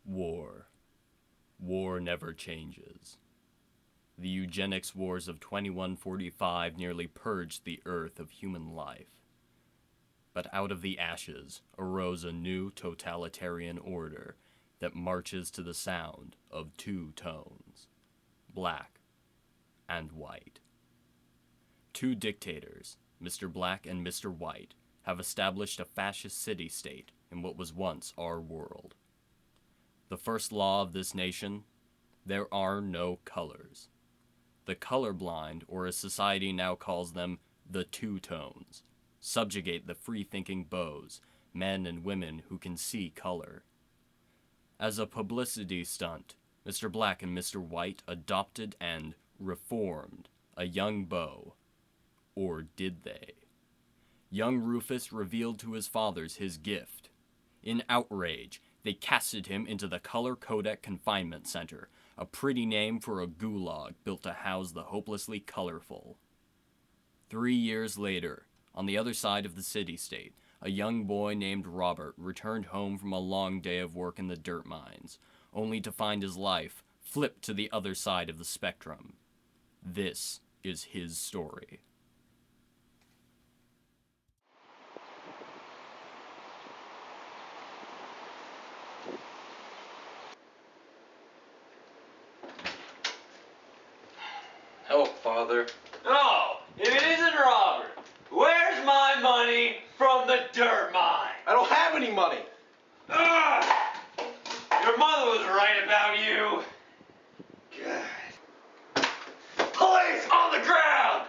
War. War never changes. The eugenics wars of 2145 nearly purged the earth of human life. But out of the ashes arose a new totalitarian order that marches to the sound of two tones, black and white. Two dictators, Mr. Black and Mr. White, have established a fascist city-state in what was once our world. The first law of this nation: there are no colors. The colorblind, or as society now calls them, the two-tones, subjugate the free-thinking beaux, men and women who can see color. As a publicity stunt, Mr. Black and Mr. White adopted and reformed a young beau. Or did they? Young Rufus revealed to his fathers his gift. In outrage, they casted him into the Color Codec Confinement Center, a pretty name for a gulag built to house the hopelessly colorful. 3 years later, on the other side of the city-state, a young boy named Robert returned home from a long day of work in the dirt mines, only to find his life flipped to the other side of the spectrum. This is his story. Help, Father. Oh, if it isn't Robert, where's my money from the dirt mine? I don't have any money. Ugh! Your mother was right about you. Good. Police on the ground!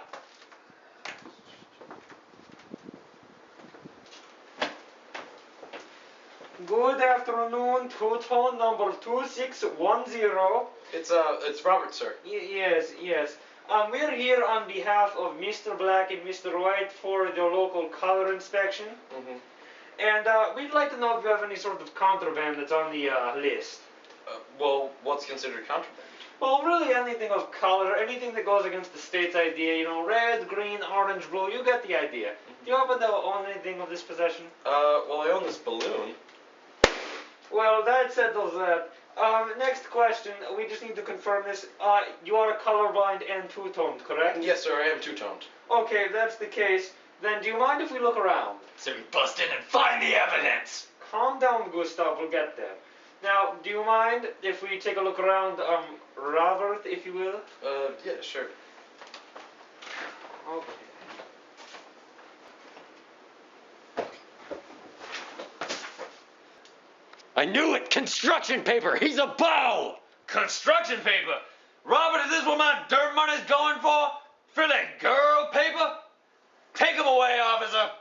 Good afternoon, two-tone number 2610. It's Robert, sir. Yes. We're here on behalf of Mr. Black and Mr. White for the local color inspection. Mm-hmm. And we'd like to know if you have any sort of contraband that's on the list. Well, what's considered contraband? Well, really anything of color, anything that goes against the state's idea, you know, red, green, orange, blue, you get the idea. Do you happen to own anything of this possession? Well, I own this balloon. Well, that settles that. Next question, we just need to confirm this. You are colorblind and two-toned, correct? Yes, sir, I am two-toned. Okay, if that's the case, then do you mind if we look around? So we bust in and find the evidence! Calm down, Gustav, we'll get there. Now, do you mind if we take a look around, Robert, if you will? Yeah, sure. Okay. I knew it! Construction paper! He's a beau! Construction paper? Robert, is this what my dirt money's going for? For that girl paper? Take him away, officer!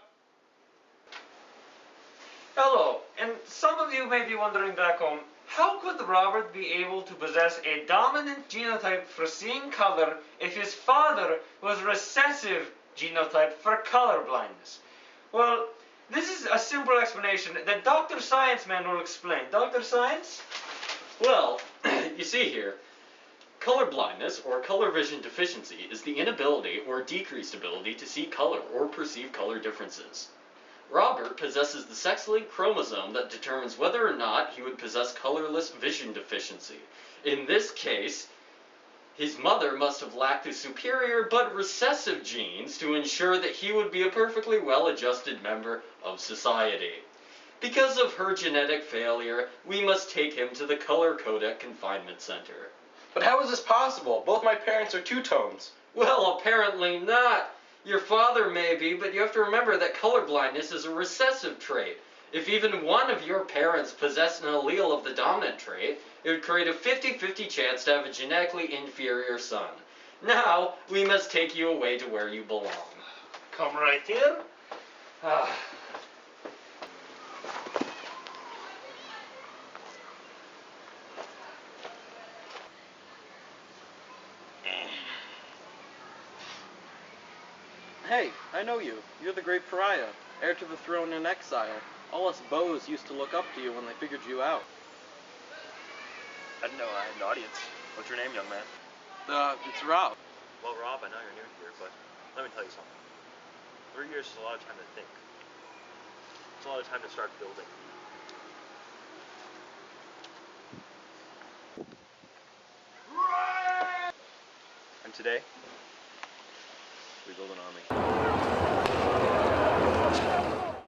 Hello, and some of you may be wondering back home, how could Robert be able to possess a dominant genotype for seeing color if his father was recessive genotype for color blindness? Well, this is a simple explanation that Dr. Science Man will explain. Dr. Science? Well, you see here, color blindness or color vision deficiency is the inability or decreased ability to see color or perceive color differences. Robert possesses the sex-linked chromosome that determines whether or not he would possess colorless vision deficiency. In this case, his mother must have lacked the superior but recessive genes to ensure that he would be a perfectly well-adjusted member of society. Because of her genetic failure, we must take him to the Color Codec Confinement Center. But how is this possible? Both my parents are two-tones. Well, apparently not. Your father may be, but you have to remember that colorblindness is a recessive trait. If even one of your parents possessed an allele of the dominant trait, it would create a 50-50 chance to have a genetically inferior son. Now, we must take you away to where you belong. Come right here. Hey, I know you. You're the great pariah, heir to the throne in exile. All us beaux used to look up to you when they figured you out. I didn't know I had an audience. What's your name, young man? It's Rob. Well, Rob, I know you're new here, but let me tell you something. 3 years is a lot of time to think. It's a lot of time to start building. Today, we build an army.